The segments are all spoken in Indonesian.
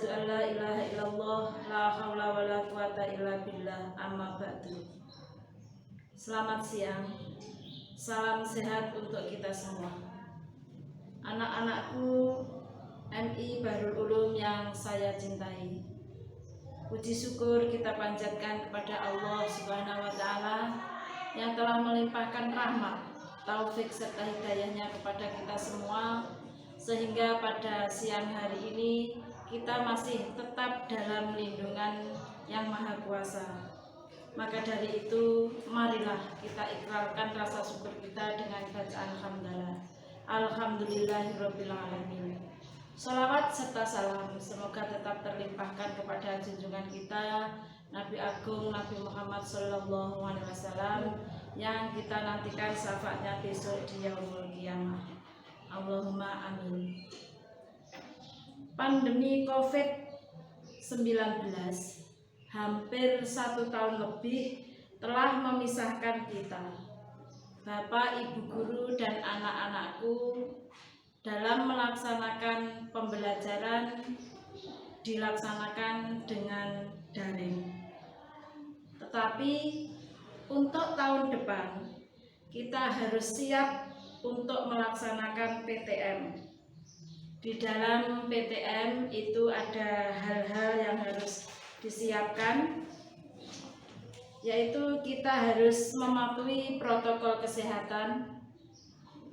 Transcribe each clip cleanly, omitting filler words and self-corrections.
asyhadu an la ilaha illallah la haula wala quwata illa billah amma ba'du. Selamat siang. Salam sehat untuk kita semua. Anak-anakku MI Bahrul Ulum yang saya cintai. Puji syukur kita panjatkan kepada Allah Subhanahu wa taala yang telah melimpahkan rahmat, taufik serta hidayahnya kepada kita semua, sehingga pada siang hari ini kita masih tetap dalam lindungan Yang Maha Kuasa. Maka dari itu, marilah kita ikrarkan rasa syukur kita dengan bacaan hamdalah. Alhamdulillahirabbil alamin. Shalawat serta salam semoga tetap terlimpahkan kepada junjungan kita Nabi Agung Nabi Muhammad Sallallahu Alaihi Wasallam yang kita nantikan syafaatnya besok di yaumul qiyamah. Allahumma amin. Pandemi COVID-19 hampir 1 tahun lebih telah memisahkan kita, Bapak, Ibu guru dan anak-anakku, dalam melaksanakan pembelajaran dilaksanakan dengan daring. Tetapi untuk tahun depan kita harus siap untuk melaksanakan PTM. Di dalam PTM itu ada hal-hal yang harus disiapkan, yaitu kita harus mematuhi protokol kesehatan,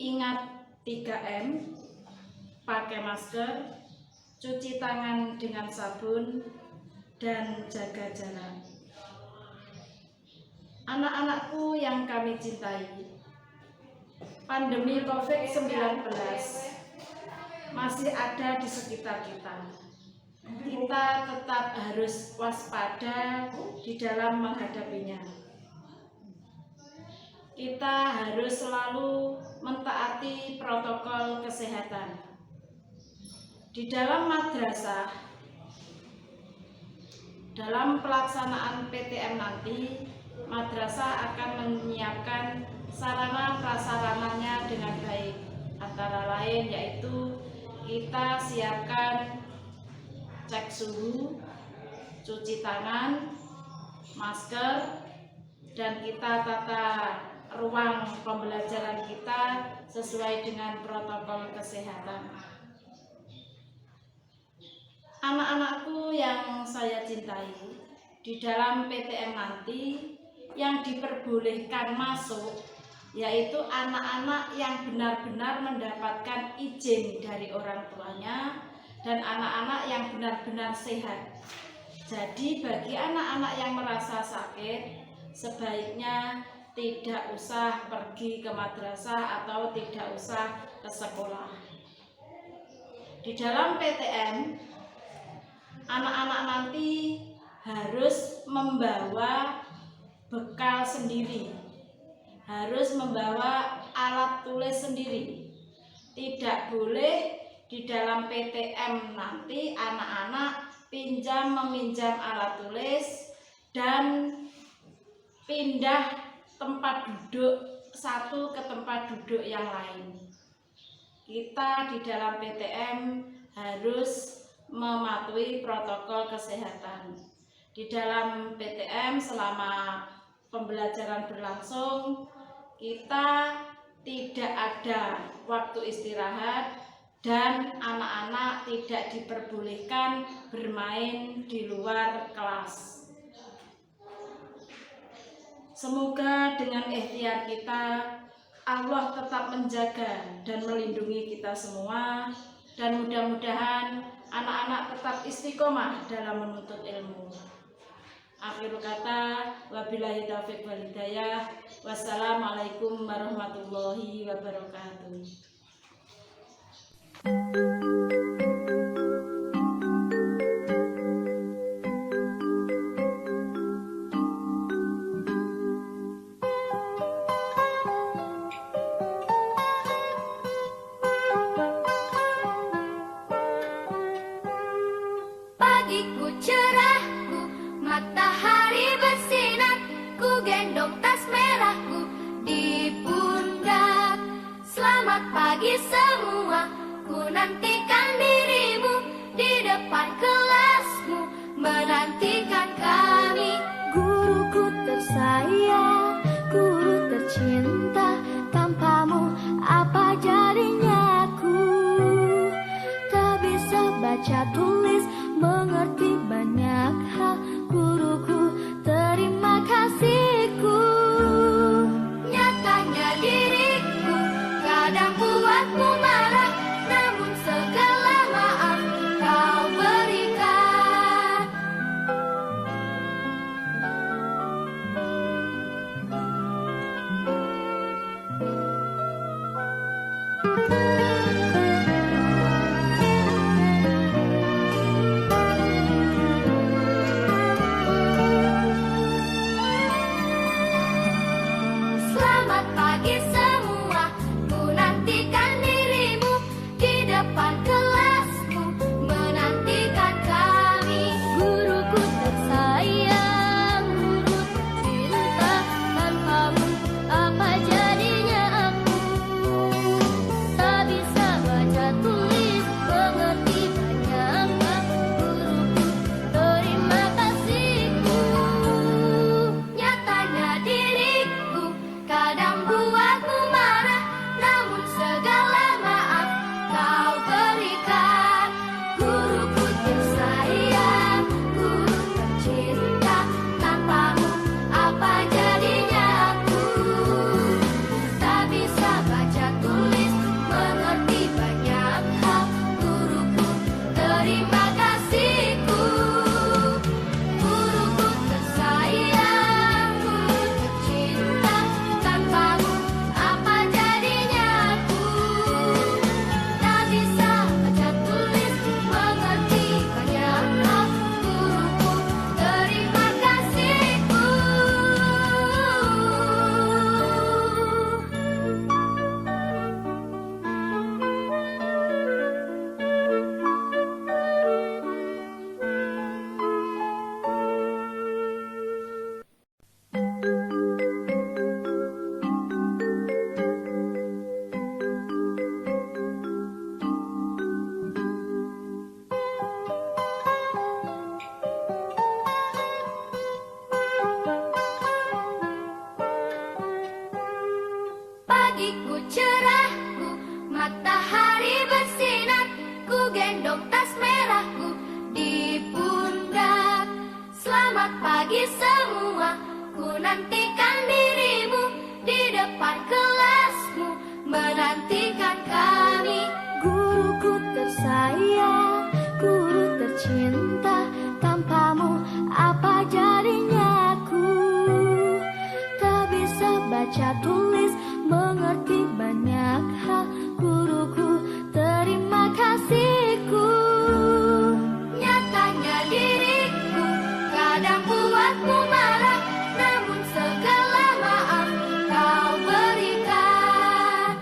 ingat 3M, pakai masker, cuci tangan dengan sabun, dan jaga jarak. Anak-anakku yang kami cintai, pandemi COVID-19 masih ada di sekitar kita. Kita tetap harus waspada di dalam menghadapinya. Kita harus selalu mentaati protokol kesehatan. Di dalam madrasah, dalam pelaksanaan PTM nanti, madrasah akan menyiapkan sarana prasarananya dengan baik. Antara lain yaitu kita siapkan cek suhu, cuci tangan, masker, dan kita tata ruang pembelajaran kita sesuai dengan protokol kesehatan. Anak-anakku yang saya cintai, di dalam PTM nanti yang diperbolehkan masuk yaitu anak-anak yang benar-benar mendapatkan izin dari orang tuanya dan anak-anak yang benar-benar sehat. Jadi bagi anak-anak yang merasa sakit, sebaiknya tidak usah pergi ke madrasah atau tidak usah ke sekolah. Di dalam PTM, anak-anak nanti harus membawa bekal sendiri, harus membawa alat tulis sendiri. Tidak boleh di dalam PTM nanti anak-anak meminjam alat tulis dan pindah tempat duduk satu ke tempat duduk yang lain. Kita di dalam PTM harus mematuhi protokol kesehatan. Di dalam PTM selama pembelajaran berlangsung, kita tidak ada waktu istirahat dan anak-anak tidak diperbolehkan bermain di luar kelas. Semoga dengan ikhtiar kita, Allah tetap menjaga dan melindungi kita semua, dan mudah-mudahan anak-anak tetap istiqomah dalam menuntut ilmu. Akhir kata, wabillahi taufiq wal hidayah. Wassalamualaikum warahmatullahi wabarakatuh. Pagiku cerahku, matahari bersinar, ku gendong tas merahku di pundak. Selamat pagi semua, ku nantikan dirimu di depan kelasmu menantikan kami. Guruku tersayang, guru tercinta, tanpamu apa jadinya aku? Tak bisa baca tulis, mengerti banyak hal. Guruku, terima kasihku. Nyatanya diriku kadang buatmu marah, namun segala maaf kau berikan. Selamat pagi semua, ku nantikan dirimu di depan kelasmu menantikan kami. Guruku tersayang, guru tercinta, tanpamu apa jadinya aku? Tak bisa baca tulis, mengerti banyak hal. Guruku, terima kasihku. Nyatanya diriku kadang buatmu marah, namun segala maaf kau berikan. Guruku tersayang, guru tercinta, tanpamu apa jadinya aku? Tak bisa baca tulis, mengerti banyak hal. Guruku, terima kasihku. Guruku tersayang, guru tercinta, tanpamu apa jadinya aku? Tak bisa baca tulis, mengerti banyak hal. Guruku, terima kasihku. Pagiku cerahku, matahari bersinar, ku gendong tas merahku di pundak. Selamat pagi semua, ku nantikan dirimu di depan kelasmu menantikan kami. Guruku tersayang, guru tercinta, tanpamu apa jadinya aku? Tak bisa baca tulis, mengerti banyak hal. Guruku, terima kasihku. Nyatanya diriku kadang buatmu marah, namun segala maaf kau berikan.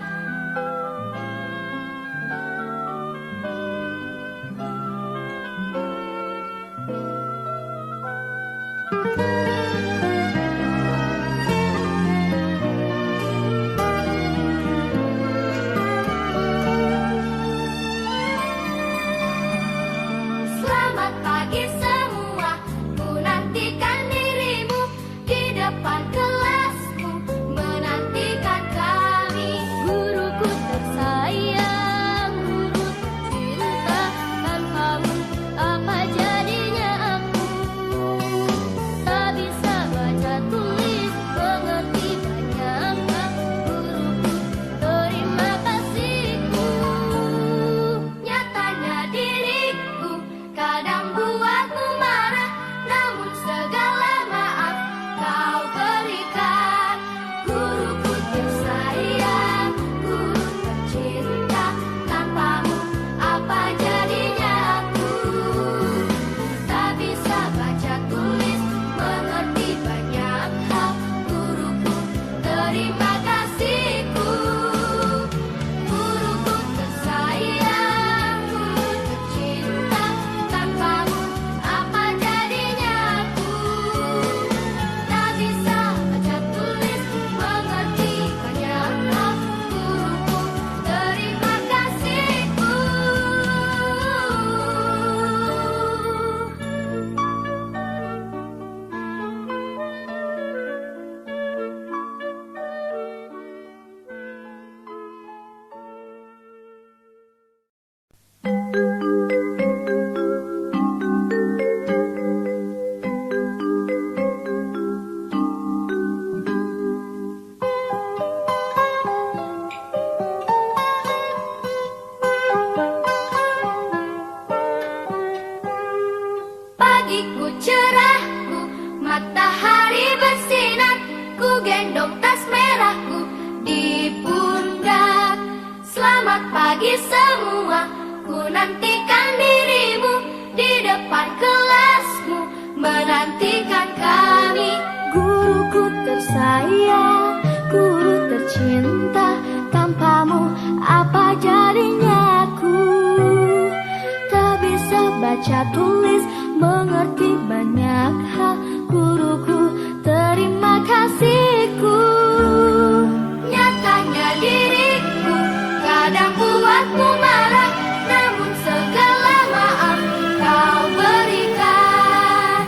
pagi semua, ku nantikan dirimu di depan kelasmu, menantikan kami. Guruku tersayang, guru tercinta, tanpamu apa jadinya aku? Tak bisa baca tulis, mengerti banyak hal. Guruku, terima kasihku. Nyatanya diriku kadang buatmu marah, namun segala maaf kau berikan.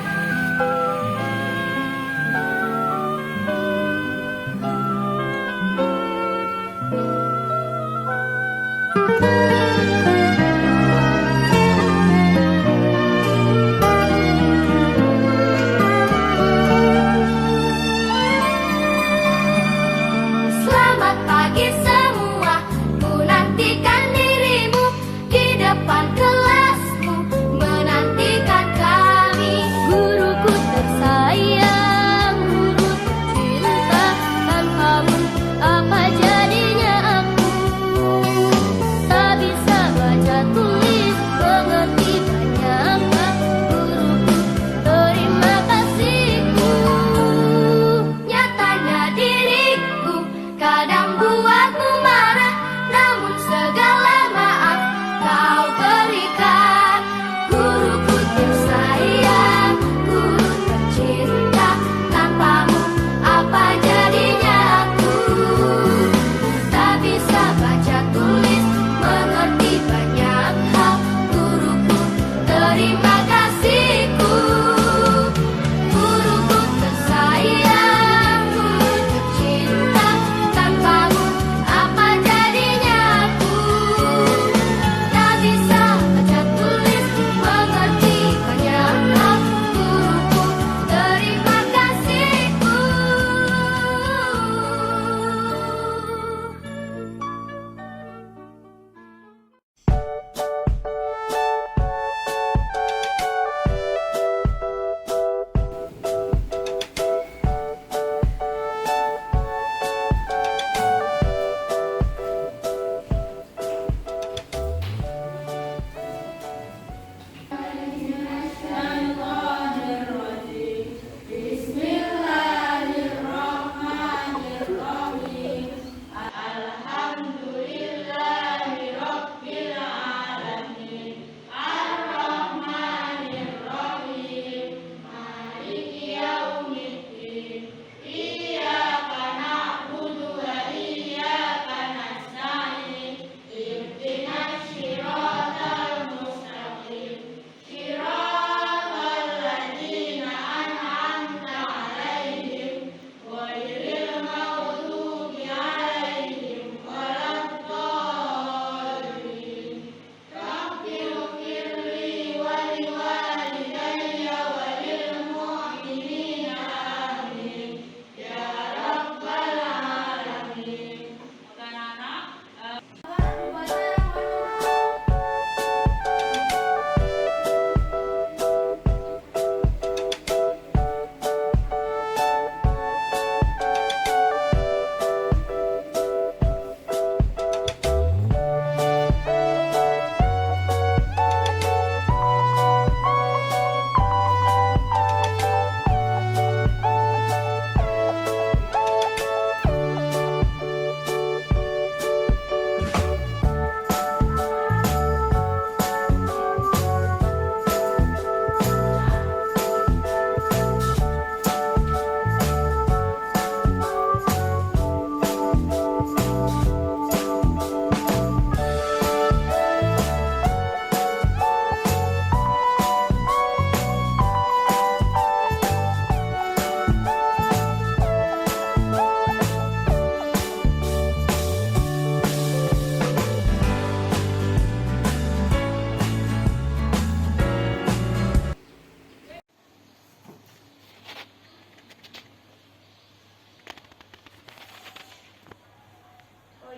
Selamat pagi semua, ku nantikan dirimu di depan kelasmu, menantikan kami. Guruku tersayang, guru tercinta, tanpamu apa jadinya aku? Tak bisa baca tulis, mengerti banyak hal. Guruku, terima kasihku. Nyatanya diriku kadang buatmu marah, namun segala maaf kau berikan. Guruku tersayang, guru tercinta, tanpamu apa jadinya aku? Tak bisa baca tulis, mengerti banyak hal. Guruku, terima kasihku. Guruku tersayang, guru tercinta, tanpamu apa jadinya aku? Tak bisa baca tulis, mengerti banyak hal. Guruku, terima kasihku.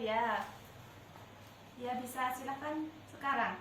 Ya, ya bisa silakan sekarang.